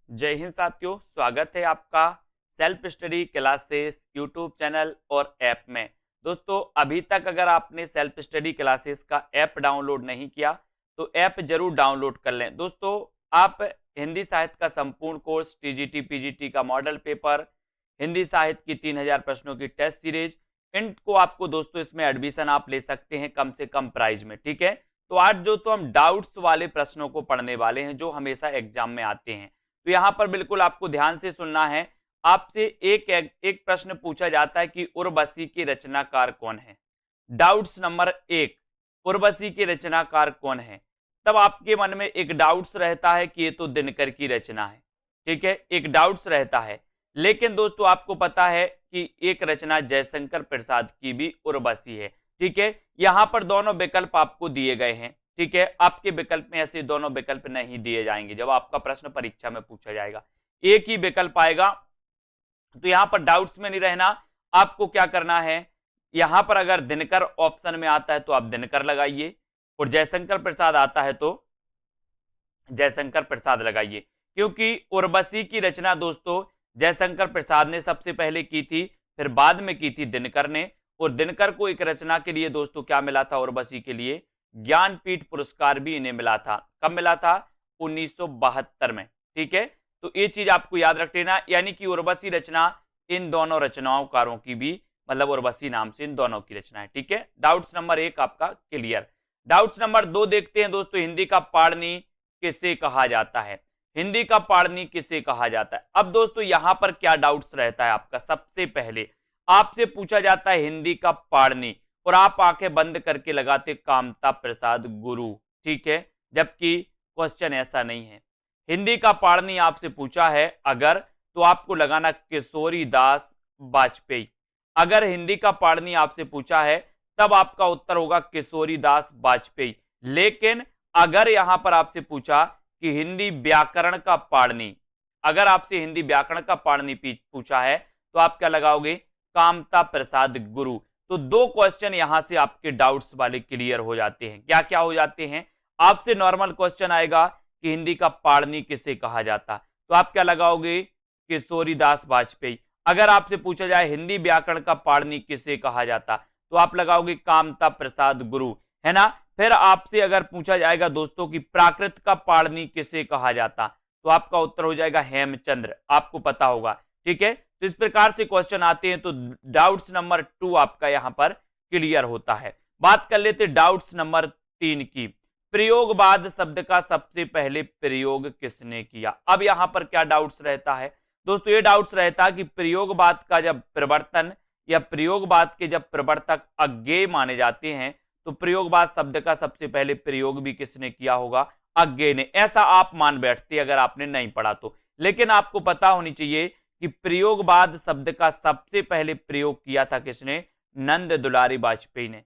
जय हिंद साथियों, स्वागत है आपका self study classes YouTube channel और ऐप में। दोस्तों, अभी तक अगर आपने सेल्फ स्टडी क्लासेस का ऐप डाउनलोड नहीं किया तो ऐप जरूर डाउनलोड कर लें। दोस्तों, आप हिंदी साहित्य का संपूर्ण कोर्स, टीजीटी पीजीटी का मॉडल पेपर, हिंदी साहित्य की 3000 प्रश्नों की टेस्ट सीरीज, इनको आपको दोस्तों इसमें एडमिशन आप ले सकते हैं कम से कम प्राइस में। ठीक है, तो आज जो तो हम डाउट्स वाले प्रश्नों को पढ़ने वाले हैं जो हमेशा एग्जाम में आते हैं। तो यहां पर बिल्कुल आपको ध्यान से सुनना है। आपसे एक प्रश्न पूछा जाता है कि उर्वशी के रचनाकार कौन है। डाउट्स नंबर 1, उर्वशी के रचनाकार कौन है। तब आपके मन में एक डाउट्स रहता है कि ये तो दिनकर की रचना है। ठीक है, एक डाउट्स रहता है। लेकिन दोस्तों, आपको पता है कि एक रचना जयशंकर प्रसाद की भी उर्वशी है। ठीक है, यहां पर दोनों विकल्प आपको दिए गए हैं। ठीक है, आपके विकल्प में ऐसे दोनों विकल्प नहीं दिए जाएंगे। जब आपका प्रश्न परीक्षा में पूछा जाएगा एक ही विकल्प आएगा। तो यहां पर डाउट्स में नहीं रहना। आपको क्या करना है, यहां पर अगर दिनकर ऑप्शन में आता है तो आप दिनकर लगाइए, और जयशंकर प्रसाद आता है तो जयशंकर प्रसाद लगाइए। क्योंकि उर्वशी की रचना दोस्तों जयशंकर प्रसाद ने सबसे पहले की थी, फिर बाद में की थी दिनकर ने। और दिनकर को एक रचना के लिए दोस्तों क्या मिला था, उर्वशी के लिए ज्ञानपीठ पुरस्कार भी इन्हें मिला था। कब मिला था? 1972 में। ठीक है, तो ये चीज आपको याद रख लेना। यानी कि उर्वशी रचना इन दोनों रचनाकारों की भी, मतलब उर्वशी नाम से इन दोनों की रचना है। ठीक है, डाउट्स नंबर 1 आपका क्लियर। डाउट्स नंबर 2 देखते हैं दोस्तों, हिंदी का पाणिनि किसे कहा जाता है। हिंदी का पाणिनि किसे कहा जाता है। अब दोस्तों यहां पर क्या डाउट्स रहता है आपका, सबसे पहले आपसे पूछा जाता है हिंदी का पाणिनि, और आप आंखें बंद करके लगाते कामता प्रसाद गुरु। ठीक है, जबकि क्वेश्चन ऐसा नहीं है। हिंदी का पाणिनि आपसे पूछा है अगर, तो आपको लगाना किशोरी दास वाजपेयी। अगर हिंदी का पाणिनि आपसे पूछा है तब आपका उत्तर होगा किशोरी दास वाजपेयी। लेकिन अगर यहां पर आपसे पूछा कि हिंदी व्याकरण का पाणिनि, अगर आपसे हिंदी व्याकरण का पाणिनि पूछा है तो आप क्या लगाओगे, कामता प्रसाद गुरु। तो दो क्वेश्चन यहां से आपके डाउट्स वाले क्लियर हो जाते हैं। क्या क्या हो जाते हैं, आपसे नॉर्मल क्वेश्चन आएगा कि हिंदी का पाणिनि किसे कहा जाता, तो आप क्या लगाओगे, किशोरी दास वाजपेयी। अगर आपसे पूछा जाए हिंदी व्याकरण का पाणिनि किसे कहा जाता, तो आप लगाओगे कामता प्रसाद गुरु, है ना। फिर आपसे अगर पूछा जाएगा दोस्तों कि प्राकृत का पाणिनि किसे कहा जाता, तो आपका उत्तर हो जाएगा हेमचंद्र, आपको पता होगा। ठीक है, तो इस प्रकार से क्वेश्चन आते हैं। तो डाउट्स नंबर 2 आपका यहां पर क्लियर होता है। बात कर लेते डाउट्स नंबर 3 की। प्रयोगवाद शब्द का सबसे पहले प्रयोग किसने किया। अब यहां पर क्या डाउट्स रहता है दोस्तों, ये डाउट्स रहता है कि प्रयोगवाद का जब प्रवर्तन या प्रयोगवाद के जब प्रवर्तक अज्ञेय माने जाते हैं, तो प्रयोगवाद शब्द का सबसे पहले प्रयोग भी किसने किया होगा, अज्ञेय ने। ऐसा आप मान बैठते अगर आपने नहीं पढ़ा तो। लेकिन आपको पता होनी चाहिए कि प्रयोगवाद शब्द का सबसे पहले प्रयोग किया था किसने, नंद दुलारी वाजपेयी ने।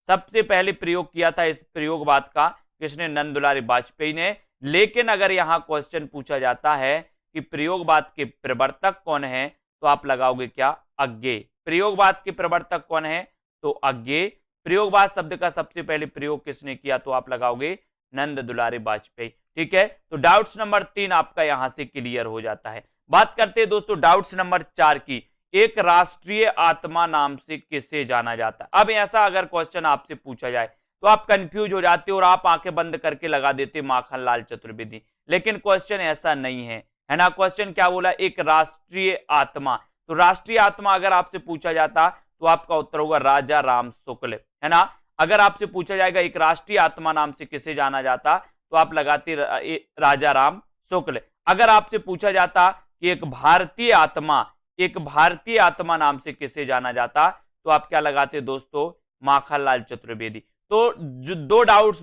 सबसे पहले प्रयोग किया था इस प्रयोगवाद का किसने, नंद दुलारी वाजपेयी ने। लेकिन अगर यहां क्वेश्चन पूछा जाता है कि प्रयोगवाद के प्रवर्तक कौन है, तो आप लगाओगे क्या, अज्ञेय। प्रयोगवाद के प्रवर्तक कौन है, तो अज्ञेय। प्रयोगवाद शब्द का सबसे पहले प्रयोग किसने किया, तो आप लगाओगे नंद दुलारी वाजपेयी। ठीक है, तो डाउट्स नंबर 3 आपका यहां से क्लियर हो जाता है। बात करते हैं दोस्तों डाउट्स नंबर 4 की। एक राष्ट्रीय आत्मा नाम से किसे जाना जाता है। अब ऐसा अगर क्वेश्चन आपसे पूछा जाए तो आप कंफ्यूज हो जाते हो और आप आंखें बंद करके लगा देते माखनलाल चतुर्वेदी। लेकिन क्वेश्चन ऐसा नहीं है, है ना। क्वेश्चन क्या बोला, एक राष्ट्रीय आत्मा। तो राष्ट्रीय आत्मा अगर आपसे पूछा जाता तो आपका उत्तर होगा राजा राम शुक्ल, है ना। अगर आपसे पूछा जाएगा एक राष्ट्रीय आत्मा नाम से किसे जाना जाता, तो आप लगाते राजा राम शुक्ल। अगर आपसे पूछा जाता कि एक भारतीय आत्मा, एक भारतीय आत्मा नाम से किसे जाना जाता, तो आप क्या लगाते दोस्तों, माखनलाल चतुर्वेदी। तो जो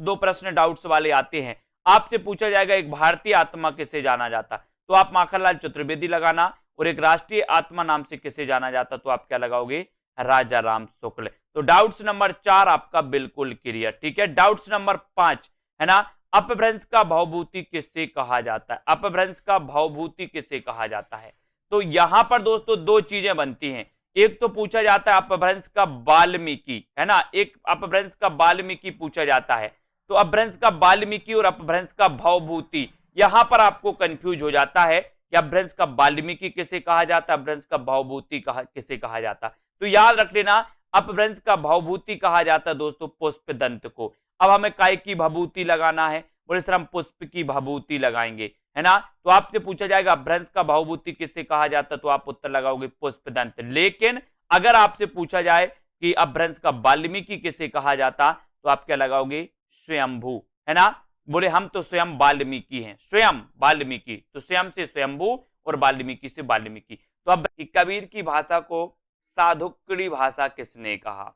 दो प्रश्न डाउट्स वाले आते हैं, आपसे पूछा जाएगा एक भारतीय आत्मा किसे जाना जाता, तो आप माखनलाल चतुर्वेदी लगाना, और एक राष्ट्रीय आत्मा नाम से किसे जाना जाता, तो आप क्या लगाओगे, राजा राम शुक्ल। तो डाउट्स नंबर 4 आपका बिल्कुल क्लियर। ठीक है, डाउट्स नंबर 5 है ना, अपभ्रंश का भवभूति किससे कहा जाता है। अपभ्रंश का भवभूति किसे कहा जाता है, तो यहां पर दोस्तों दो चीजें बनती हैं। एक तो पूछा जाता है अपभ्रंश का वाल्मीकि, है ना, एक अपभ्रंश का वाल्मीकि पूछा जाता है। तो अपभ्रंश का वाल्मीकि और अपभ्रंश का भवभूति, यहां पर आपको कंफ्यूज हो जाता है कि अपभ्रंश का वाल्मीकि किसे कहा जाता, अपभ्रंश का भवभूति किसे कहा जाता। तो याद रख लेना, अपभ्रंश का भवभूति कहा जाता दोस्तों पुष्पदंत को। अब हमें काय की भभूति लगाना है, बोले सर हम पुष्प की भभूति लगाएंगे, है ना। तो आपसे पूछा जाएगा अपभ्रंश का भवभूति किसे कहा जाता, तो आप उत्तर लगाओगे पुष्पदंत। लेकिन अगर आपसे पूछा जाए कि अपभ्रंश का वाल्मीकि किसे कहा जाता, तो आप क्या लगाओगे, स्वयंभू, है ना। बोले हम तो स्वयं वाल्मीकि हैं, स्वयं वाल्मीकि, तो स्वयं से स्वयंभू और वाल्मीकि से वाल्मीकि। तो अब कबीर की भाषा को साधुक्कड़ी भाषा किसने कहा।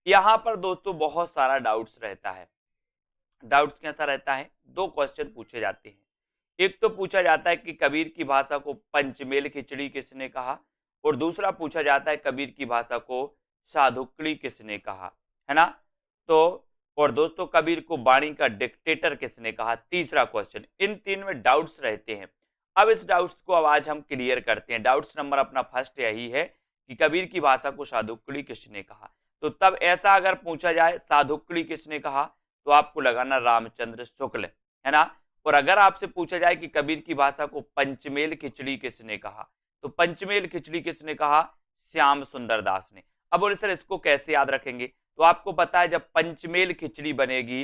यहां पर दोस्तों बहुत सारा डाउट्स रहता है। डाउट्स कैसा रहता है, दो क्वेश्चन पूछे जाते हैं। एक तो पूछा जाता है कि कबीर की भाषा को पंचमेल खिचड़ी किसने कहा, और दूसरा पूछा जाता है कबीर की भाषा को साधुक्कड़ी किसने कहा, है ना। तो और दोस्तों कबीर को वाणी का डिक्टेटर किसने कहा, तीसरा क्वेश्चन। इन तीन में डाउट्स रहते हैं। अब इस डाउट्स को अब आज हम क्लियर करते हैं। डाउट्स नंबर अपना फर्स्ट यही है कि कबीर की भाषा को साधुक्कड़ी किसने कहा। तो तब ऐसा अगर पूछा जाए साधुक्कड़ी किसने कहा, तो आपको लगाना रामचंद्र शुक्ल, है ना। और अगर आपसे पूछा जाए कि कबीर की भाषा को पंचमेल खिचड़ी किसने कहा, तो पंचमेल खिचड़ी किसने कहा, श्याम सुंदर दास ने। अब बोले सर इसको कैसे याद रखेंगे, तो आपको पता है जब पंचमेल खिचड़ी बनेगी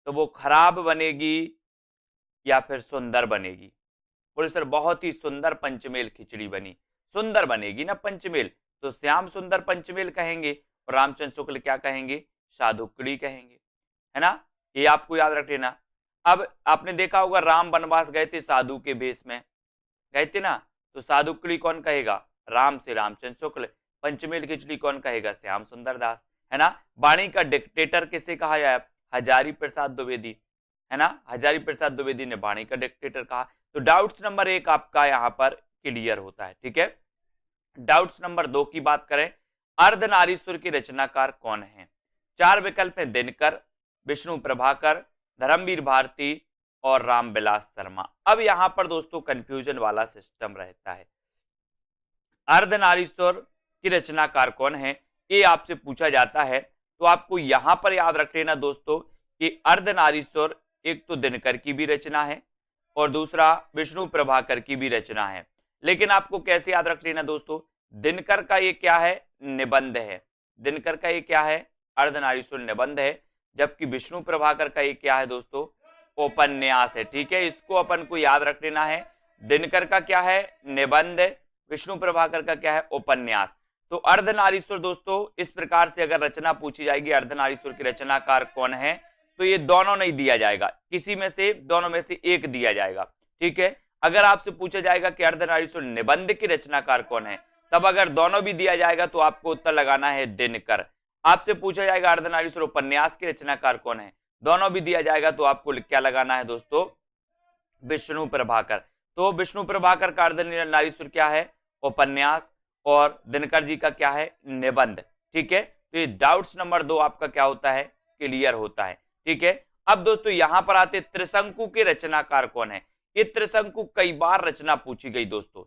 तो वो खराब बनेगी या फिर सुंदर बनेगी। बोले सर बहुत ही सुंदर पंचमेल खिचड़ी बनी, सुंदर बनेगी ना पंचमेल, तो श्याम सुंदर पंचमेल कहेंगे और रामचंद्र शुक्ल क्या कहेंगे, साधुक्कड़ी कहेंगे, है ना। ये आपको याद रख लेना। अब आपने देखा होगा राम वनवास गए थे साधु के भेष में, गए थे ना, तो साधुक्कड़ी कौन कहेगा, राम से रामचंद्र शुक्ल। पंचमेल खिचड़ी कौन कहेगा, श्याम सुंदर दास, है ना। वाणी का डिक्टेटर किसे कहा जाए, हजारी प्रसाद द्विवेदी, है ना। हजारी प्रसाद द्विवेदी ने वाणी का डिक्टेटर कहा। तो डाउट्स नंबर 1 आपका यहां पर क्लियर होता है, ठीक है। डाउट्स नंबर 2 की बात करें, अर्धनारीश्वर के रचनाकार कौन है। 4 विकल्प है, दिनकर, विष्णु प्रभाकर, धर्मवीर भारती और रामविलास शर्मा। अब यहां पर दोस्तों कंफ्यूजन वाला सिस्टम रहता है। अर्धनारीश्वर की रचनाकार कौन है, ये आपसे पूछा जाता है, तो आपको यहां पर याद रख लेना दोस्तों कि अर्धनारीश्वर एक तो दिनकर की भी रचना है और दूसरा विष्णु प्रभाकर की भी रचना है। लेकिन आपको कैसे याद रख लेना दोस्तों, दिनकर का ये क्या है, निबंध है। दिनकर का ये क्या है, अर्धनारीश्वर निबंध है, जबकि विष्णु प्रभाकर का ये क्या है दोस्तों, उपन्यास है, ठीक है। इसको अपन को याद रख लेना है। दिनकर का क्या है, निबंध, विष्णु प्रभाकर का क्या है, उपन्यास। तो अर्धनारीश्वर दोस्तों इस प्रकार से अगर रचना पूछी जाएगी अर्धनारीश्वर के रचनाकार कौन है, तो ये दोनों नहीं दिया जाएगा, किसी में से दोनों में से एक दिया जाएगा, ठीक है। अगर आपसे पूछा जाएगा कि अर्धनारीश्वर निबंध की रचनाकार कौन है, तब अगर दोनों भी दिया जाएगा तो आपको उत्तर लगाना है दिनकर। आपसे पूछा जाएगा अर्धनारीश्वर उपन्यास की रचनाकार कौन है, दोनों भी दिया जाएगा तो आपको क्या लगाना है दोस्तों, विष्णु प्रभाकर। तो विष्णु प्रभाकर का अर्धनारीश्वर क्या है, उपन्यास, और दिनकर जी का क्या है, निबंध, ठीक है। तो ये डाउट्स नंबर 2 आपका क्या होता है, क्लियर होता है, ठीक है। अब दोस्तों यहां पर आते त्रिशंकु के रचनाकार कौन है। ये त्रिशंकु कई बार रचना पूछी गई दोस्तों।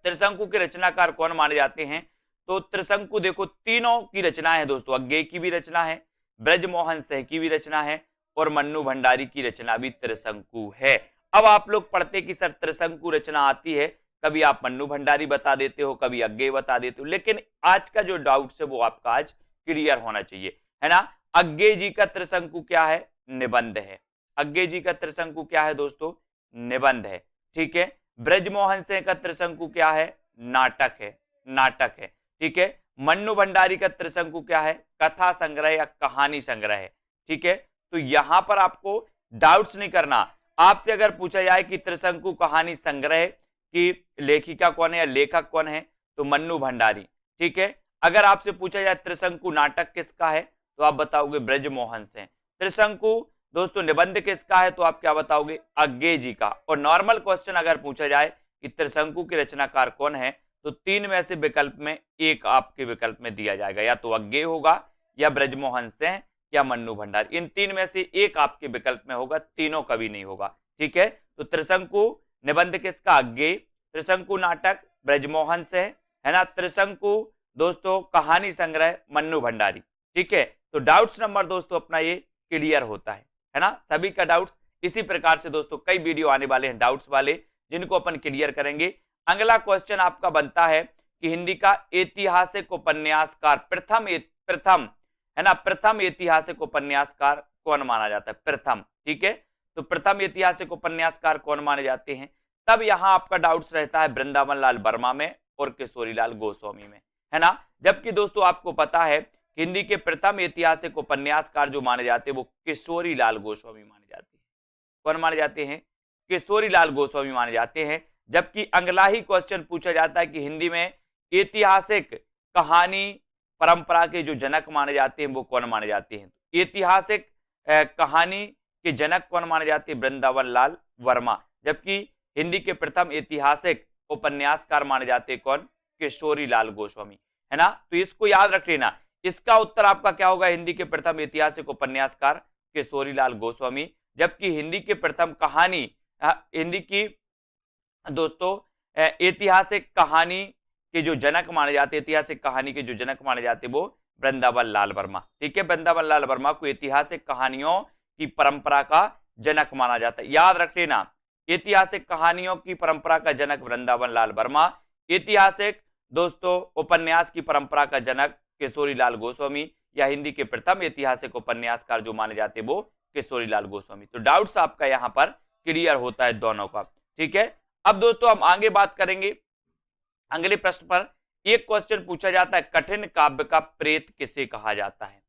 त्रिशंकु के रचनाकार कौन माने जाते हैं, तो त्रिशंकु देखो तीनों की रचना है दोस्तों, अज्ञेय की भी रचना है, ब्रजमोहन सिंह की भी रचना है और मन्नू भंडारी की रचना भी त्रिशंकु है। अब आप लोग पढ़ते कि सर त्रिशंकु रचना आती है, कभी आप मन्नू भंडारी बता देते हो, कभी अज्ञेय बता देते हो, लेकिन आज का जो डाउट्स है वो आपका आज क्लियर होना चाहिए, है ना। अज्ञेय जी का त्रिशंकु क्या है, निबंध है। अज्ञेय जी का त्रिशंकु क्या है दोस्तों, निबंध है, ठीक है। ब्रजमोहन सिंह का त्रिशंकु क्या है, नाटक है, नाटक है, ठीक है। मन्नू भंडारी का त्रिशंकु क्या है, कथा संग्रह या कहानी संग्रह है, ठीक है। तो यहां पर आपको डाउट्स नहीं करना। आपसे अगर पूछा जाए कि त्रिशंकु कहानी संग्रह की लेखिका कौन है या लेखक कौन है, तो मन्नू भंडारी, ठीक है। अगर आपसे पूछा जाए त्रिशंकु नाटक किसका है, तो आप बताओगे ब्रजमोहन सिंह। त्रिशंकु दोस्तों निबंध किसका है, तो आप क्या बताओगे, अज्ञेय जी का। और नॉर्मल क्वेश्चन अगर पूछा जाए कि त्रिशंकु के रचनाकार कौन है, तो 3 में से विकल्प में एक आपके विकल्प में दिया जाएगा, या तो अज्ञेय होगा या ब्रजमोहन सिंह या मन्नू भंडारी। इन 3 में से एक आपके विकल्प में होगा, तीनों कभी नहीं होगा, ठीक है। तो त्रिशंकु निबंध किसका, अज्ञेय। त्रिशंकु नाटक ब्रजमोहन सिंह, है ना। त्रिशंकु दोस्तों कहानी संग्रह मन्नू भंडारी, ठीक है। तो डाउट्स नंबर दोस्तों अपना ये क्लियर होता है ना। सभी का डाउट्स इसी प्रकार से दोस्तों कई वीडियो आने वाले हैं डाउट्स वाले, जिनको अपन क्लियर करेंगे। अगला क्वेश्चन आपका बनता है कि हिंदी का ऐतिहासिक उपन्यासकार प्रथम है ना, प्रथम ऐतिहासिक उपन्यासकार कौन माना जाता है? प्रथम, ठीक है। तो प्रथम ऐतिहासिक उपन्यासकार कौन माने जाते हैं? तब यहां आपका डाउट्स रहता है वृंदावन लाल वर्मा में और किशोरीलाल गोस्वामी में, है ना। जबकि दोस्तों आपको पता है हिंदी के प्रथम ऐतिहासिक उपन्यासकार जो माने जाते हैं वो किशोरीलाल गोस्वामी माने जाते हैं। कौन माने जाते हैं? किशोरीलाल गोस्वामी माने जाते हैं। जबकि अगला ही क्वेश्चन पूछा जाता है कि हिंदी में ऐतिहासिक कहानी परंपरा के जो जनक माने जाते हैं वो कौन माने जाते हैं? ऐतिहासिक कहानी के जनक कौन माने जाते हैं? वृंदावन लाल वर्मा। जबकि हिंदी के प्रथम ऐतिहासिक उपन्यासकार माने जाते हैं कौन? किशोरीलाल गोस्वामी, है ना। तो इसको याद रख लेना। इसका उत्तर आपका क्या होगा? हिंदी के प्रथम ऐतिहासिक उपन्यासकार किशोरीलाल गोस्वामी। जबकि हिंदी के प्रथम कहानी हिंदी की दोस्तों ऐतिहासिक कहानी के जो जनक माने जाते, ऐतिहासिक कहानी के जो जनक माने जाते वो वृंदावन लाल वर्मा, ठीक है। वृंदावन लाल वर्मा को ऐतिहासिक कहानियों की परंपरा का जनक माना जाता है, याद रख लेना। ऐतिहासिक कहानियों की परंपरा का जनक वृंदावन लाल वर्मा, ऐतिहासिक दोस्तों उपन्यास की परंपरा का जनक किशोरीलाल गोस्वामी, या हिंदी के प्रथम ऐतिहासिक उपन्यासकार जो माने जाते वो किशोरीलाल गोस्वामी। तो डाउट्स आपका यहाँ पर क्लियर होता है दोनों का, ठीक है। अब दोस्तों हम आगे बात करेंगे अगले प्रश्न पर। एक क्वेश्चन पूछा जाता है कठिन काव्य का प्रेत किसे कहा जाता है?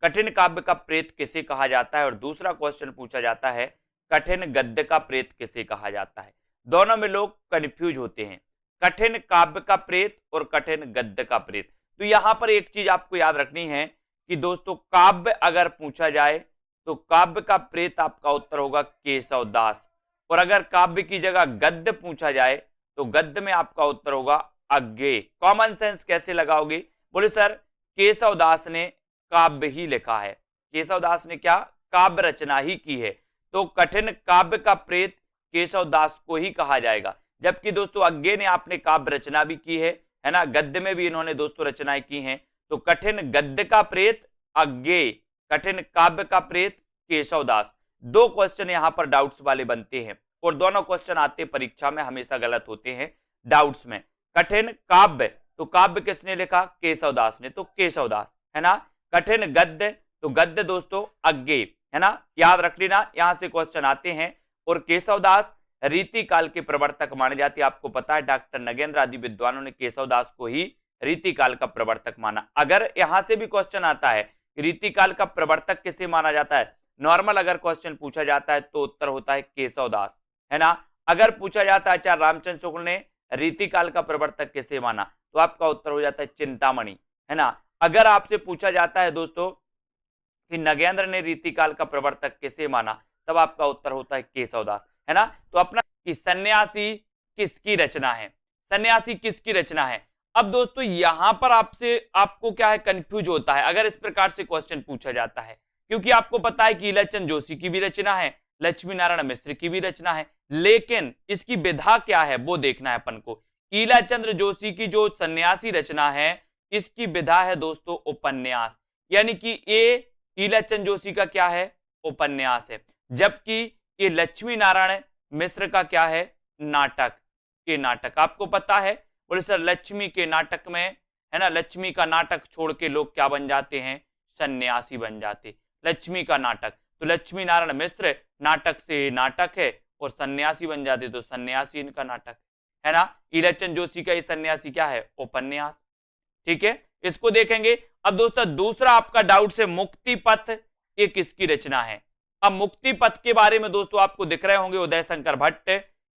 कठिन काव्य का प्रेत किसे कहा जाता है? और दूसरा क्वेश्चन पूछा जाता है कठिन गद्य का प्रेत किसे कहा जाता है? दोनों में लोग कंफ्यूज होते हैं, कठिन काव्य का प्रेत और कठिन गद्य का प्रेत। तो यहां पर एक चीज आपको याद रखनी है कि दोस्तों काव्य अगर पूछा जाए तो काव्य का प्रेत आपका उत्तर होगा केशव दास, और अगर काव्य की जगह गद्य पूछा जाए तो गद्य में आपका उत्तर होगा अज्ञेय। कॉमन सेंस कैसे लगाओगे? बोले सर केशव दास ने काव्य ही लिखा है, केशव दास ने क्या काव्य रचना ही की है, तो कठिन काव्य का प्रेत केशव दास को ही कहा जाएगा। जबकि दोस्तों अज्ञेय ने आपने काव्य रचना भी की है ना, गद्य में भी इन्होंने दोस्तों रचनाएं की हैं। तो कठिन गद्य का प्रेत अज्ञेय, कठिन काव्य का प्रेत केशव दास। दो क्वेश्चन यहां पर डाउट्स वाले बनते हैं, और दोनों क्वेश्चन आते परीक्षा में हमेशा गलत होते हैं डाउट्स में। कठिन काव्य तो काव्य किसने लिखा? केशव दास ने, तो केशव दास, है ना। कठिन गद्य तो गद्य दोस्तों अज्ञेय, है ना, याद रख लेना। यहां से क्वेश्चन आते हैं। और केशव दास रीति काल के प्रवर्तक माने जाते हैं। आपको पता है डॉक्टर नगेंद्र आदि विद्वानों ने केशव दास को ही रीति काल का प्रवर्तक माना। अगर यहां से भी क्वेश्चन आता है रीति काल का प्रवर्तक किसे माना जाता है, नॉर्मल अगर क्वेश्चन पूछा जाता है तो उत्तर होता है केशव दास, है ना। अगर पूछा जाता है आचार्य रामचंद्र शुक्ल ने रीति काल का प्रवर्तक किसे माना, तो आपका उत्तर हो जाता है चिंतामणि, है ना। अगर आपसे पूछा जाता है दोस्तों कि नगेंद्र ने रीति काल का प्रवर्तक किसे माना, तब आपका उत्तर होता है केशव दास, है ना। तो अपना कि सन्यासी किसकी रचना है, सन्यासी किसकी रचना है। अब दोस्तों यहां पर आपको क्या है कंफ्यूज होता है अगर इस प्रकार से क्वेश्चन पूछा जाता है, क्योंकि आपको पता है कि ईलाचंद जोशी की भी रचना है, लक्ष्मी नारायण मिश्र की भी रचना है, लेकिन इसकी विधा क्या है वो देखना है अपन को। ईलाचंद जोशी की जो सन्यासी रचना है इसकी विधा है दोस्तों उपन्यास, यानी कि ये ईलाचंद जोशी का क्या है उपन्यास है, जबकि ये लक्ष्मी नारायण मिश्र का क्या है नाटक। ये नाटक आपको पता है, बोले सर लक्ष्मी के नाटक में, है ना, लक्ष्मी का नाटक छोड़ के लोग क्या बन जाते हैं सन्यासी बन जाते, लक्ष्मी का नाटक। तो लक्ष्मी नारायण मिश्र नाटक से नाटक है और सन्यासी बन जाते, तो सन्यासी इनका नाटक है ना। ईलाचंद जोशी का ये सन्यासी क्या है उपन्यास, ठीक है, इसको देखेंगे। अब दोस्तों दूसरा आपका डाउट से मुक्ति पथ ये किसकी रचना है। अब मुक्ति पथ के बारे में दोस्तों आपको दिख रहे होंगे उदय शंकर भट्ट,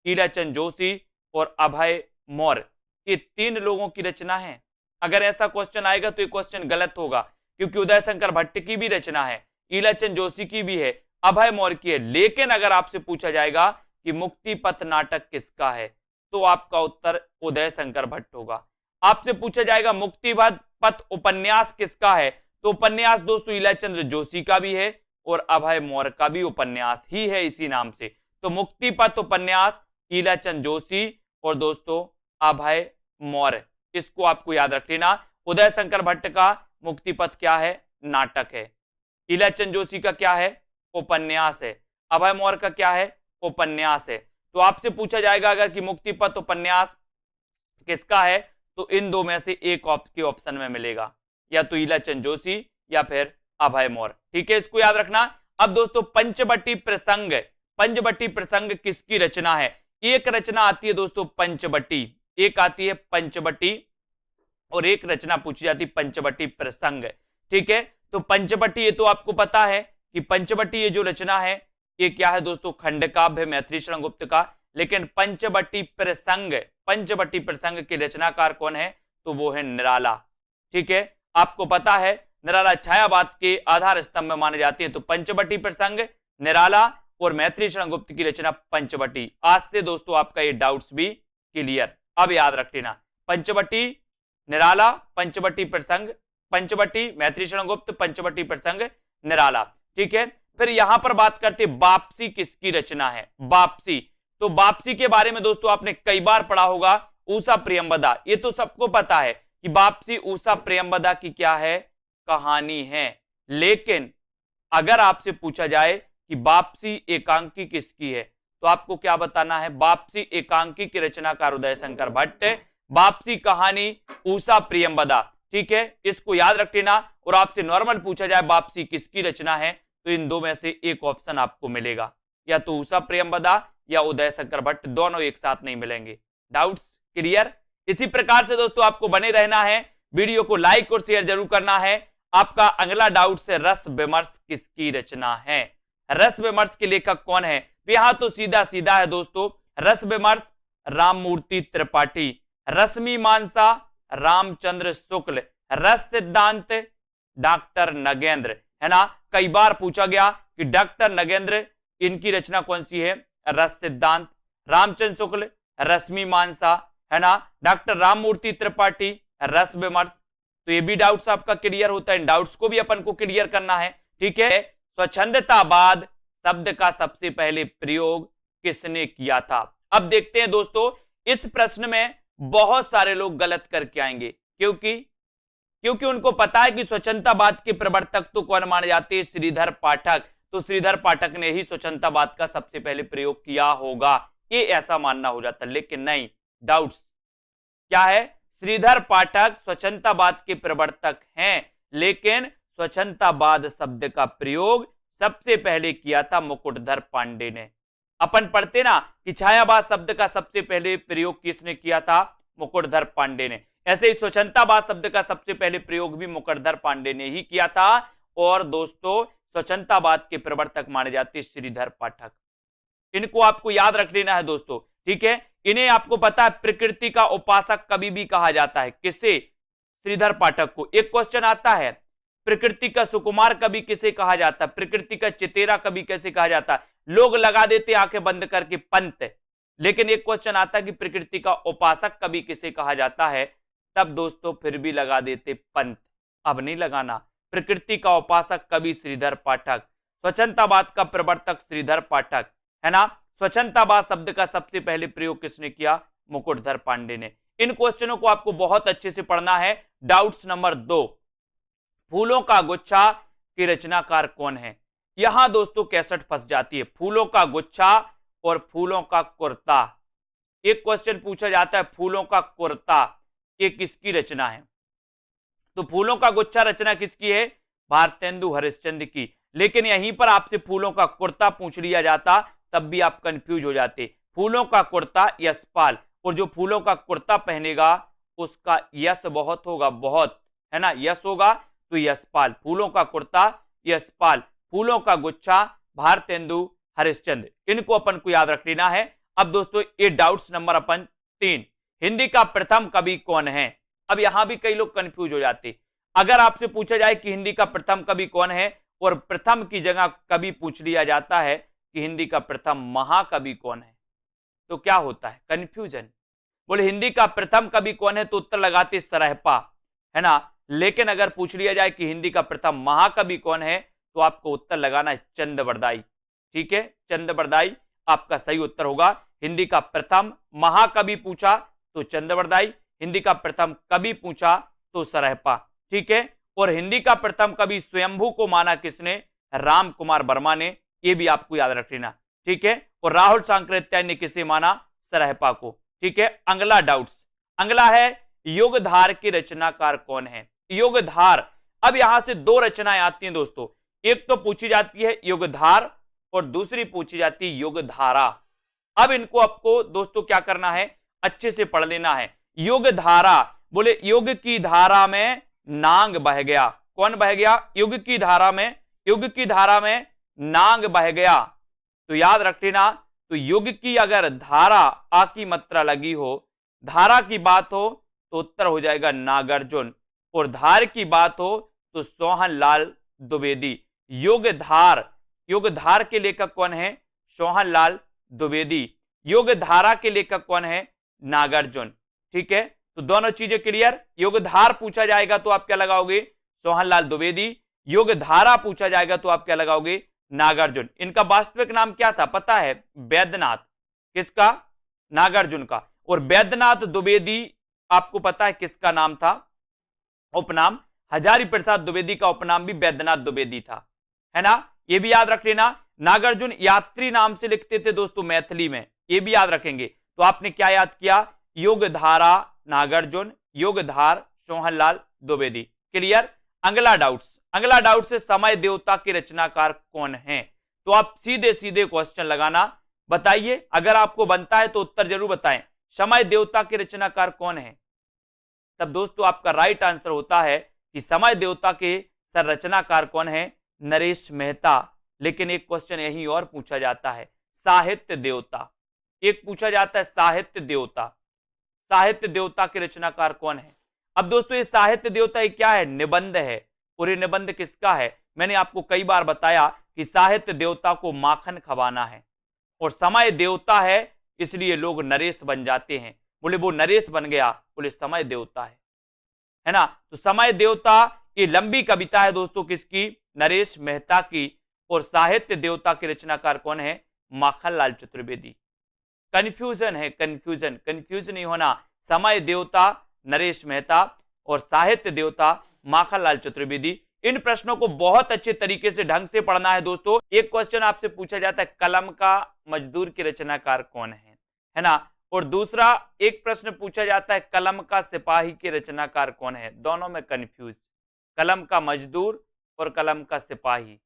ईलाचंद जोशी और अभय मौर्य, ये तीन लोगों की रचना है। अगर ऐसा क्वेश्चन आएगा तो ये क्वेश्चन गलत होगा, क्योंकि उदय शंकर भट्ट की भी रचना है, ईलाचंद जोशी की भी है, अभय मौर्य की है। लेकिन अगर आपसे पूछा जाएगा कि मुक्ति पथ नाटक किसका है, तो आपका उत्तर उदय शंकर भट्ट होगा। आपसे पूछा जाएगा मुक्ति पथ उपन्यास किसका है, तो उपन्यास दोस्तों ईलाचंद जोशी का भी है और अभय मौर्य का भी उपन्यास ही है इसी नाम से। तो मुक्ति पथ उपन्यास ईलाचंद जोशी और दोस्तों अभय मौर्य, इसको आपको याद रख लेना। उदय शंकर भट्ट का मुक्ति पथ क्या है नाटक है, ईलाचंद जोशी का क्या है उपन्यास है, अभय मौर्य का क्या है उपन्यास है। तो आपसे पूछा जाएगा अगर कि मुक्तिपथ उपन्यास किसका है, तो इन दो में से एक के ऑप्शन में मिलेगा, या तो ईलाचंद जोशी या फिर अभय मौर्य। ठीक है, इसको याद रखना। अब दोस्तों पंचवटी प्रसंग, पंचवटी प्रसंग किसकी रचना है? एक रचना आती है दोस्तों पंचवटी, एक आती है पंचवटी और एक रचना पूछी जाती है पंचवटी प्रसंग। ठीक है, तो पंचवटी ये तो आपको पता है कि पंचवटी ये जो रचना है ये क्या है दोस्तों, खंडकाव्य मैथिली शरण गुप्त का। लेकिन पंचवटी प्रसंग, पंचवटी प्रसंग के रचनाकार कौन है, तो वो है निराला। ठीक है, आपको पता है निराला छायावाद के आधार स्तंभ में माने जाते हैं। तो पंचवटी प्रसंग, निराला और मैथिली शरण गुप्त की रचना पंचवटी। आज से दोस्तों आपका ये डाउट्स भी क्लियर। अब याद रख लेना, पंचवटी निराला, पंचवटी प्रसंग, पंचवटी मैथिली शरण गुप्त, पंचवटी प्रसंग निराला। ठीक है, फिर यहां पर बात करते वापसी किसकी रचना है? वापसी, तो वापसी के बारे में दोस्तों आपने कई बार पढ़ा होगा, ऊषा प्रियंवदा। ये तो सबको पता है कि वापसी ऊषा प्रियंवदा की क्या है, कहानी है। लेकिन अगर आपसे पूछा जाए कि वापसी एकांकी किसकी है, तो आपको क्या बताना है? वापसी एकांकी की रचनाकार उदय शंकर भट्ट, वापसी कहानी ऊषा प्रियंवदा। ठीक है, इसको याद रख लेना। और आपसे नॉर्मल पूछा जाए वापसी किसकी रचना है, तो इन दो में से एक ऑप्शन आपको मिलेगा, या तो ऊषा प्रियंवदा या उदय शंकर भट्ट, दोनों एक साथ नहीं मिलेंगे। Doubts clear? इसी प्रकार से दोस्तों आपको बने रहना है, वीडियो को लाइक और शेयर जरूर करना है। आपका अगला डाउट से रस विमर्श किसकी रचना है? रस विमर्श के लेखक कौन है? यहां तो सीधा सीधा है दोस्तों, रस विमर्श राममूर्ति त्रिपाठी, रश्मिमांसा रामचंद्र शुक्ल, रस सिद्धांत डॉक्टर नगेंद्र, है ना। कई बार पूछा गया कि डॉक्टर नगेंद्र इनकी रचना कौन सी है? रस सिद्धांत, रामचंद्र शुक्ल रश्मिमांसा, है ना, डॉक्टर राममूर्ति त्रिपाठी रस विमर्श। तो ये भी डाउट्स आपका क्लियर होता है, इन डाउट्स को भी अपन को क्लियर करना है। ठीक है, स्वच्छंदतावाद शब्द का सबसे पहले प्रयोग किसने किया था? अब देखते हैं दोस्तों, इस प्रश्न में बहुत सारे लोग गलत करके आएंगे, क्योंकि उनको पता है कि स्वच्छंदतावाद के प्रवर्तक तो कौन माने जाते हैं? श्रीधर पाठक। तो श्रीधर पाठक ने ही स्वच्छंदतावाद का सबसे पहले प्रयोग किया होगा, ये ऐसा मानना हो जाता। लेकिन नहीं, डाउट्स क्या है? श्रीधर पाठक स्वच्छंदतावाद के प्रवर्तक हैं, लेकिन स्वच्छंदतावाद शब्द का प्रयोग सबसे पहले किया था मुकुटधर पांडे ने। अपन पढ़ते ना कि छायावाद शब्द का सबसे पहले प्रयोग किसने किया था? मुकुटधर पांडे ने। ऐसे ही स्वच्छंदतावाद शब्द का सबसे पहले प्रयोग भी मुकुटधर पांडे ने ही किया था। और दोस्तों स्वच्छंदतावाद के प्रवर्तक माने जाते श्रीधर पाठक। इनको आपको याद रख लेना है दोस्तों। ठीक है, इन्हें आपको पता है प्रकृति का उपासक कभी भी कहा जाता है। किसे? श्रीधर पाठक को। एक क्वेश्चन आता है, प्रकृति का सुकुमार कवि किसे कहा जाता है? प्रकृति का चितेरा कवि कैसे कहा जाता है? लोग लगा देते आंखें बंद करके पंत। लेकिन एक क्वेश्चन आता है कि प्रकृति का उपासक कवि किसे कहा जाता है, तब दोस्तों फिर भी लगा देते पंत। अब नहीं लगाना, प्रकृति का उपासक कवि श्रीधर पाठक, स्वच्छंदतावाद का प्रवर्तक श्रीधर पाठक, है ना। स्वच्छंदतावाद शब्द का सबसे पहले प्रयोग किसने किया? मुकुटधर पांडे ने। इन क्वेश्चनों को आपको बहुत अच्छे से पढ़ना है। डाउट्स नंबर 2, फूलों का गुच्छा की रचनाकार कौन है? यहां दोस्तों कैसेट फंस जाती है। फूलों का गुच्छा और फूलों का कुर्ता, एक क्वेश्चन पूछा जाता है फूलों का कुर्ता ये किसकी रचना है? तो फूलों का गुच्छा रचना किसकी है? भारतेंदु हरिश्चंद्र की। लेकिन यहीं पर आपसे फूलों का कुर्ता पूछ लिया जाता तब भी आप कंफ्यूज हो जाते। फूलों का कुर्ता यशपाल, और जो फूलों का कुर्ता पहनेगा उसका यश बहुत होगा, बहुत, है ना, यश होगा, तो यशपाल। फूलों का कुर्ता यशपाल, फूलों का गुच्छा भारतेंदु हरिश्चंद्र। इनको अपन को याद रख लेना है। अब दोस्तों ये डाउट्स नंबर अपन 3, हिंदी का प्रथम कवि कौन है? अब यहां भी कई लोग कंफ्यूज हो जाते। अगर आपसे पूछा जाए कि हिंदी का प्रथम कवि कौन है और प्रथम की जगह कवि पूछ लिया जाता है कि हिंदी का प्रथम महाकवि कौन है, तो क्या होता है? कंफ्यूजन। बोले हिंदी का प्रथम कवि कौन है तो उत्तर लगाते सरहपा, है ना। लेकिन अगर पूछ लिया जाए कि हिंदी का प्रथम महाकवि कौन है तो आपको उत्तर लगाना है चंद्रबरदाई। ठीक है, चंद्रबरदाई आपका सही उत्तर होगा। हिंदी का प्रथम महाकवि पूछा तो चंद्रबरदाई, हिंदी का प्रथम कवि पूछा तो सरहपा। ठीक है, और हिंदी का प्रथम कवि स्वयंभू को माना किसने? राम कुमार वर्मा ने। ये भी आपको याद रख लेना। ठीक है, और राहुल सांकृत्यायन ने किसे माना? सरहपा को। ठीक है, अगला डाउट्स, अगला है युगधार की रचनाकार कौन है? युगधार, अब यहां से दो रचनाएं आती हैं दोस्तों, एक तो पूछी जाती है युगधार और दूसरी पूछी जाती है युगधारा। अब इनको आपको दोस्तों क्या करना है? अच्छे से पढ़ लेना है। युगधारा, बोले युग की धारा में नांग बह गया। कौन बह गया? युग की धारा में, युग की धारा में नांग बह गया। तो याद रख लेना, तो युग की अगर धारा आ की मात्रा लगी हो, धारा की बात हो तो उत्तर हो जाएगा नागार्जुन, और धार की बात हो तो सोहनलाल द्विवेदी। युगधार, युगधार के लेखक कौन है? सोहनलाल द्विवेदी। युगधारा के लेखक कौन है? नागार्जुन। ठीक है, तो दोनों चीजें क्लियर। युगधार पूछा जाएगा तो आप क्या लगाओगे? सोहनलाल द्विवेदी। युगधारा पूछा जाएगा तो आप क्या लगाओगे? नागार्जुन। इनका वास्तविक नाम क्या था पता है? वैद्यनाथ। किसका? नागार्जुन का। और वैद्यनाथ द्विवेदी आपको पता है किसका नाम था? उपनाम। हजारी प्रसाद द्विवेदी का उपनाम भी वैद्यनाथ द्विवेदी था, है ना? ये भी याद रख लेना। नागार्जुन यात्री नाम से लिखते थे दोस्तों मैथिली में, ये भी याद रखेंगे। तो आपने क्या याद किया? युगधारा नागार्जुन, युगधार सोहनलाल द्विवेदी। क्लियर? अगला डाउट्स, अगला डाउट से समय देवता के रचनाकार कौन है? तो आप सीधे सीधे क्वेश्चन लगाना, बताइए। अगर आपको बनता है तो उत्तर जरूर बताएं। समय देवता के रचनाकार कौन है? तब दोस्तों आपका राइट आंसर होता है कि समय देवता के संरचनाकार कौन है? नरेश मेहता। लेकिन एक क्वेश्चन यही और पूछा जाता है, साहित्य देवता। एक पूछा जाता है साहित्य देवता, साहित्य देवता के रचनाकार कौन है? अब दोस्तों ये साहित्य देवता ये क्या है? निबंध है। और ये निबंध किसका है? मैंने आपको कई बार बताया कि साहित्य देवता को माखन खवाना है, और समय देवता है इसलिए लोग नरेश बन जाते हैं। बोले वो नरेश बन गया, बोले समय देवता है ना? तो समय देवता ये लंबी कविता है दोस्तों, किसकी? नरेश मेहता की। और साहित्य देवता के रचनाकार कौन है? माखनलाल चतुर्वेदी। कंफ्यूजन है, कंफ्यूजन, कंफ्यूज नहीं होना। समय देवता नरेश मेहता और साहित्य देवता माखनलाल चतुर्वेदी। इन प्रश्नों को बहुत अच्छे तरीके से ढंग से पढ़ना है दोस्तों। एक क्वेश्चन आपसे पूछा जाता है कलम का मजदूर के रचनाकार कौन है ना? और दूसरा एक प्रश्न पूछा जाता है कलम का सिपाही के रचनाकार कौन है? दोनों में कंफ्यूज, कलम का मजदूर और कलम का सिपाही।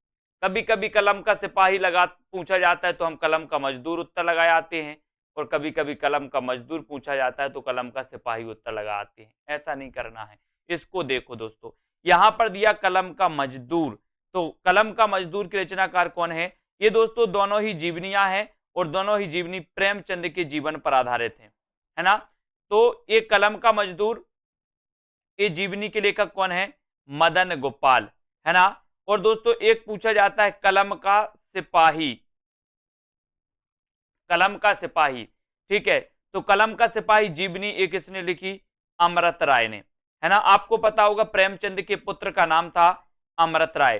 कभी कभी कलम का सिपाही लगा पूछा जाता है तो हम कलम का मजदूर उत्तर लगा आते हैं, और कभी कभी कलम का मजदूर पूछा जाता है तो कलम का सिपाही उत्तर लगा आते हैं। ऐसा नहीं करना है। इसको देखो दोस्तों, यहां पर दिया कलम का मजदूर, तो कलम का मजदूर के रचनाकार कौन है? ये दोस्तों दोनों ही जीवनियां हैं, और दोनों ही जीवनी प्रेमचंद के जीवन पर आधारित है ना? तो ये कलम का मजदूर ये जीवनी के लेखक कौन है? मदन गोपाल, है ना? और दोस्तों एक पूछा जाता है कलम का सिपाही, कलम का सिपाही। ठीक है, तो कलम का सिपाही जीवनी एक किसने लिखी? अमृत राय ने, है ना? आपको पता होगा प्रेमचंद के पुत्र का नाम था अमृत राय।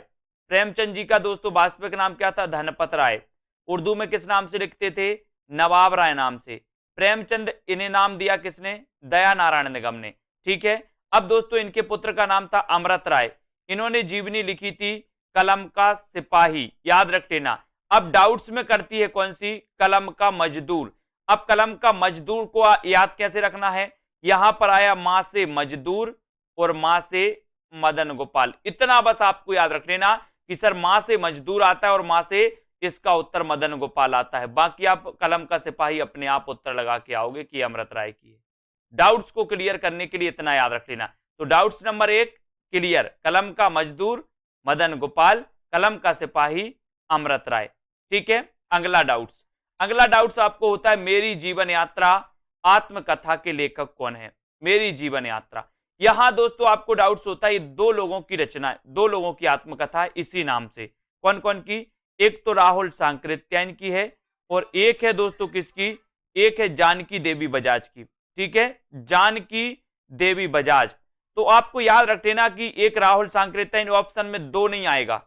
प्रेमचंद जी का दोस्तों वास्तविक नाम क्या था? धनपत राय। उर्दू में किस नाम से लिखते थे? नवाब राय नाम से। प्रेमचंद इन्हें नाम दिया किसने? दया नारायण निगम ने। ठीक है, अब दोस्तों इनके पुत्र का नाम था अमृत राय। इन्होंने जीवनी लिखी थी कलम का सिपाही, याद रख लेना। अब डाउट्स में करती है कौन सी? कलम का मजदूर। अब कलम का मजदूर को याद कैसे रखना है? यहां पर आया मां से मजदूर और मां से मदन गोपाल। इतना बस आपको याद रख लेना कि सर मां से मजदूर आता है और मां से इसका उत्तर मदन गोपाल आता है। बाकी आप कलम का सिपाही अपने आप उत्तर लगा के आओगे कि अमृत राय की है। डाउट्स को क्लियर करने के लिए इतना याद रख लेना। तो डाउट्स नंबर 1 क्लियर, कलम का मजदूर मदन गोपाल, कलम का सिपाही अमृत राय। ठीक है, अगला डाउट्स, अगला डाउट्स आपको होता है मेरी जीवन यात्रा आत्मकथा के लेखक कौन है? मेरी जीवन यात्रा, यहां दोस्तों आपको डाउट्स होता है, दो लोगों की रचना है, दो लोगों की आत्मकथा है इसी नाम से। कौन कौन की? एक तो राहुल सांकृत्यायन की है, और एक है दोस्तों किसकी? एक है जानकी देवी बजाज की। ठीक है, जानकी देवी बजाज। तो आपको याद रख लेना कि एक राहुल सांकृत्यायन ऑप्शन में दो नहीं आएगा।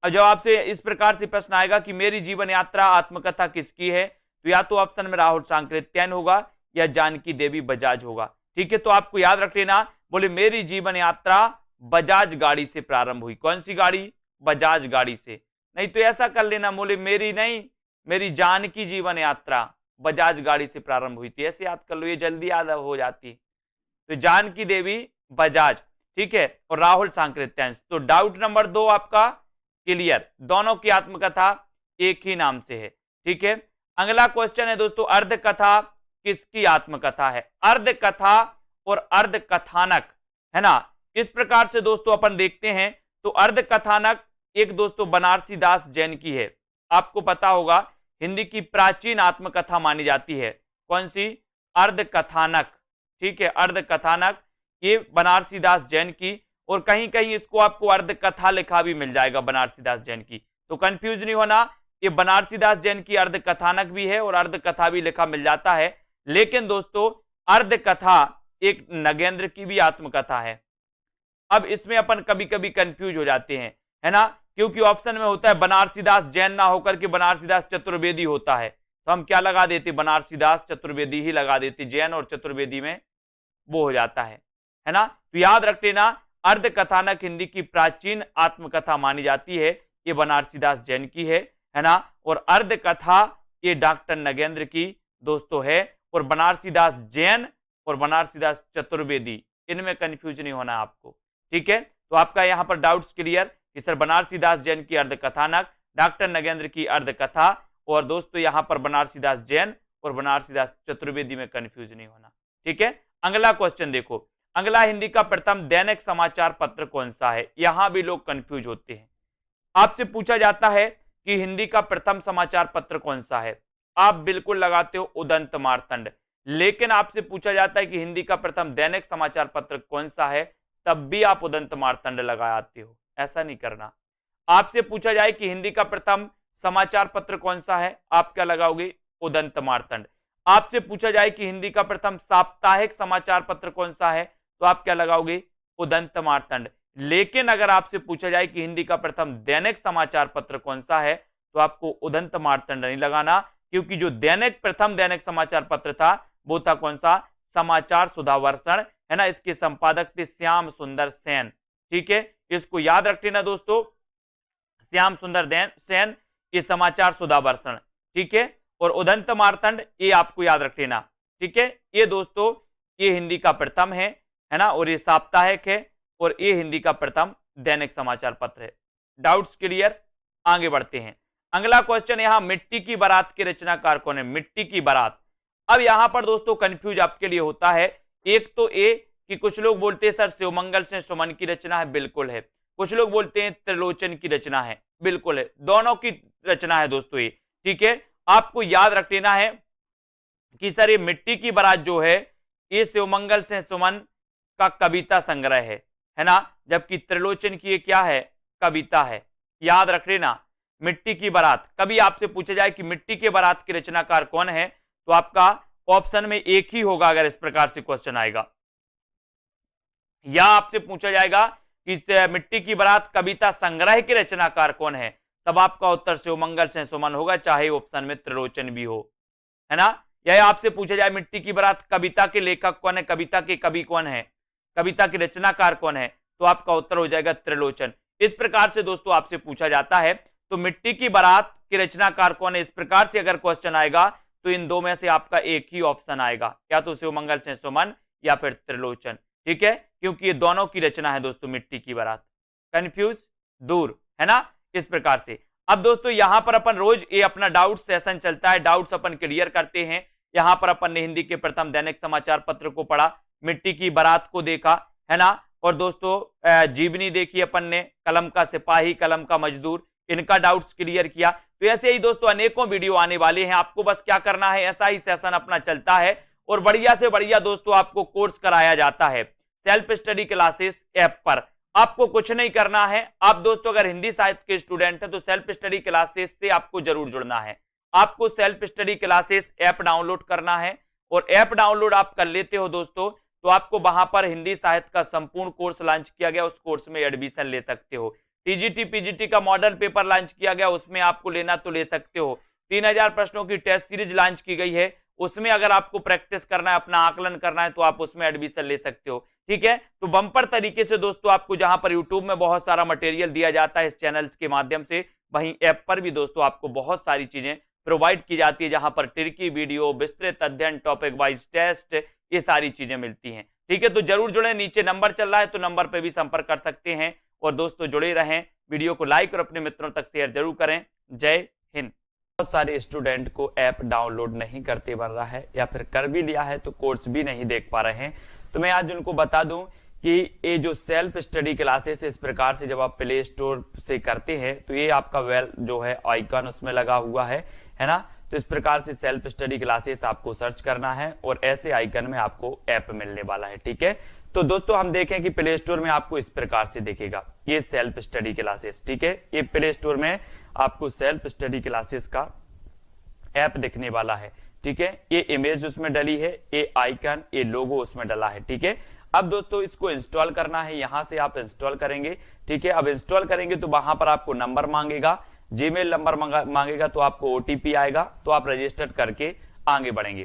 और जब आपसे इस प्रकार से प्रश्न आएगा कि मेरी जीवन यात्रा आत्मकथा किसकी है, तो या तो ऑप्शन में राहुल सांकृत्यायन होगा या जानकी देवी बजाज होगा। ठीक है, तो आपको याद रख लेना, बोले मेरी जीवन यात्रा बजाज गाड़ी से प्रारंभ हुई। कौन सी गाड़ी? बजाज गाड़ी से। नहीं तो ऐसा कर लेना, बोले मेरी नहीं, मेरी जान की जीवन यात्रा बजाज गाड़ी से प्रारंभ हुई थी। ऐसे याद कर लो, ये जल्दी याद हो जाती है। तो जानकी देवी बजाज, ठीक है, और राहुल सांकृत्यांश। तो डाउट नंबर 2 आपका क्लियर, दोनों की आत्मकथा एक ही नाम से है, ठीक है। अगला क्वेश्चन है दोस्तों, अर्ध कथा किसकी आत्मकथा है? अर्ध कथा और अर्ध कथानक, है ना। इस प्रकार से दोस्तों अपन देखते हैं तो अर्ध कथानक एक दोस्तों बनारसी दास जैन की है। आपको पता होगा हिंदी की प्राचीन आत्मकथा मानी जाती है। कौन सी? अर्ध कथानक, ठीक है, अर्ध कथानक, ये बनारसी दास जैन की। और कहीं कहीं इसको आपको अर्ध कथा लिखा भी मिल जाएगा बनारसी दास जैन की, तो कंफ्यूज नहीं होना। ये बनारसी दास जैन की अर्ध कथानक भी है और अर्ध कथा भी लिखा मिल जाता है। लेकिन दोस्तों अर्ध कथा एक नगेंद्र की भी आत्मकथा है। अब इसमें अपन कभी कभी कंफ्यूज हो जाते हैं, है ना, क्योंकि ऑप्शन में होता है बनारसी दास जैन ना होकर के बनारसी दास चतुर्वेदी होता है, तो हम क्या लगा देते? बनारसी दास चतुर्वेदी ही लगा देते। जैन और चतुर्वेदी में वो हो जाता है ना। तो याद रख लेना, अर्ध कथानक हिंदी की प्राचीन आत्मकथा मानी जाती है, ये बनारसी दास जैन की है ना। और अर्ध कथा ये डॉक्टर नगेंद्र की दोस्तों है। और बनारसी दास जैन और बनारसी दास चतुर्वेदी, इनमें कंफ्यूज नहीं होना आपको, ठीक है। तो आपका यहां पर डाउट्स क्लियर कि सर बनारसी दास जैन की अर्ध कथानक, डॉक्टर नगेंद्र की अर्ध कथा, और दोस्तों यहां पर बनारसी दास जैन और बनारसी दास चतुर्वेदी में कंफ्यूज नहीं होना, ठीक है। अगला क्वेश्चन देखो, अगला हिंदी का प्रथम दैनिक समाचार पत्र कौन सा है? यहां भी लोग कंफ्यूज होते हैं। आपसे पूछा जाता है कि हिंदी का प्रथम समाचार पत्र कौन सा है, आप बिल्कुल लगाते हो उदंत मार्तंड। लेकिन आपसे पूछा जाता है कि हिंदी का प्रथम दैनिक समाचार पत्र कौन सा है, तब भी आप उदंत मार्तंड लगाते हो, ऐसा नहीं करना। आपसे पूछा जाए कि हिंदी का प्रथम समाचार पत्र कौन सा है, आप क्या लगाओगे? उदंत मार्तंड। आपसे पूछा जाए कि हिंदी का प्रथम साप्ताहिक समाचार पत्र कौन सा है, तो आप क्या लगाओगे? उदंत मार्तंड। लेकिन अगर आपसे पूछा जाए कि हिंदी का प्रथम दैनिक समाचार पत्र कौन सा है, तो आपको उदंत मार्तंड नहीं लगाना, क्योंकि जो दैनिक प्रथम दैनिक समाचार पत्र था वो था कौन सा? समाचार सुधावर्षण, है ना। इसके संपादक थे श्याम सुंदर सेन, ठीक है, इसको याद रख लेना दोस्तों, श्याम सुंदर सेन, ये समाचार सुधावर्षण, ठीक है। और उदंत मार्तंड ये आपको याद रख लेना, ठीक है। ये दोस्तों ये हिंदी का प्रथम है ना, और ये साप्ताहिक है, और ये हिंदी का प्रथम दैनिक समाचार पत्र है। Doubts clear? आगे बढ़ते हैं। अगला क्वेश्चन यहां, मिट्टी की बारात के रचनाकार कौन है? मिट्टी की बारात। अब यहां पर दोस्तों कंफ्यूज आपके लिए होता है, एक तो ए कि कुछ लोग बोलते हैं सर शिवमंगल से सुमन की रचना है, बिल्कुल है। कुछ लोग बोलते हैं त्रिलोचन की रचना है, बिल्कुल है। दोनों की रचना है दोस्तों ये, ठीक है। आपको याद रख लेना है कि सर ये मिट्टी की बारात जो है ये शिवमंगल से सुमन का कविता संग्रह है ना, जबकि त्रिलोचन की ये क्या है? कविता है। याद रख लेना, मिट्टी की बारात। कभी आपसे पूछा जाए कि मिट्टी के बारात के रचनाकार कौन है, तो आपका ऑप्शन में एक ही होगा अगर इस प्रकार से क्वेश्चन आएगा। या आपसे पूछा जाएगा कि मिट्टी की बारात कविता संग्रह के रचनाकार कौन है, तब आपका उत्तर शिवमंगल से सुमन होगा, चाहे ऑप्शन में त्रिलोचन भी हो, है ना। या आपसे पूछा जाए मिट्टी की बारात कविता के लेखक कौन है, कविता के कवि कौन है, कविता के रचनाकार कौन है, तो आपका उत्तर हो जाएगा त्रिलोचन। इस प्रकार से दोस्तों आपसे पूछा जाता है, तो मिट्टी की बारात के रचनाकार कौन है, इस प्रकार से अगर क्वेश्चन आएगा तो इन दो में से आपका एक ही ऑप्शन आएगा, या तो शिवमंगल से सुमन या फिर त्रिलोचन, ठीक है, क्योंकि ये दोनों की रचना है दोस्तों मिट्टी की बारात। कंफ्यूज दूर, है ना, इस प्रकार से। अब दोस्तों यहां पर अपन रोज ये अपना डाउट सेशन चलता है, डाउट्स अपन क्लियर करते हैं। यहां पर अपन ने हिंदी के प्रथम दैनिक समाचार पत्र को पढ़ा, मिट्टी की बारात को देखा, है ना, और दोस्तों जीवनी देखी अपन ने, कलम का सिपाही, कलम का मजदूर, इनका डाउट्स क्लियर किया। तो ऐसे ही दोस्तों अनेकों वीडियो आने वाले हैं, आपको बस क्या करना है, ऐसा ही सेशन अपना चलता है और बढ़िया से बढ़िया दोस्तों आपको कोर्स कराया जाता है सेल्फ स्टडी क्लासेस ऐप पर। आपको कुछ नहीं करना है, आप दोस्तों अगर हिंदी साहित्य के स्टूडेंट हैं तो सेल्फ स्टडी क्लासेस से आपको जरूर जुड़ना है। आपको self study classes app download करना है, और ऐप डाउनलोड आप कर लेते हो दोस्तों, तो आपको वहां पर हिंदी साहित्य का संपूर्ण कोर्स लॉन्च किया गया, उस कोर्स में एडमिशन ले सकते हो। टीजीटी पीजीटी का मॉडल पेपर लॉन्च किया गया, उसमें आपको लेना तो ले सकते हो। 3000 प्रश्नों की टेस्ट सीरीज लॉन्च की गई है, उसमें अगर आपको प्रैक्टिस करना है, अपना आकलन करना है, तो आप उसमें एडमिशन ले सकते हो, ठीक है। तो बम्पर तरीके से दोस्तों आपको जहां पर यूट्यूब में बहुत सारा मटेरियल दिया जाता है इस चैनल के माध्यम से, वहीं ऐप पर भी दोस्तों आपको बहुत सारी चीजें प्रोवाइड की जाती है, जहां पर ट्रिकी वीडियो, विस्तृत अध्ययन, टॉपिक वाइज टेस्ट, ये सारी चीजें मिलती हैं। ठीक है, तो जरूर जुड़े, नीचे नंबर चल रहा है तो नंबर पे भी संपर्क कर सकते हैं। और दोस्तों जुड़े रहें, वीडियो को लाइक और अपने मित्रों तक शेयर जरूर करें। जय हिंद। बहुत सारे स्टूडेंट को ऐप डाउनलोड नहीं करते बन रहा है, या फिर कर भी लिया है तो कोर्स भी नहीं देख पा रहे हैं। तो मैं आज उनको बता दूं कि ये जो सेल्फ स्टडी क्लासेस इस प्रकार से जब आप प्ले स्टोर से करते हैं तो ये आपका वेल जो है आइकन उसमें लगा हुआ है ना। तो इस प्रकार से सेल्फ स्टडी क्लासेस आपको सर्च करना है और ऐसे आइकन में आपको ऐप मिलने वाला है। ठीक है, तो दोस्तों हम देखें कि प्ले स्टोर में आपको इस प्रकार से दिखेगा ये सेल्फ स्टडी क्लासेस। ठीक है, ये प्ले स्टोर में आपको सेल्फ स्टडी क्लासेस का ऐप दिखने वाला है। ठीक है, ये इमेज उसमें डली है, ये आइकन, ये लोगो उसमें डला है। ठीक है, अब दोस्तों इसको इंस्टॉल करना है, यहां से आप इंस्टॉल करेंगे। ठीक है, अब इंस्टॉल करेंगे तो वहां पर आपको नंबर मांगेगा, जीमेल नंबर मांगेगा, तो आपको ओटीपी आएगा, तो आप रजिस्टर करके आगे बढ़ेंगे।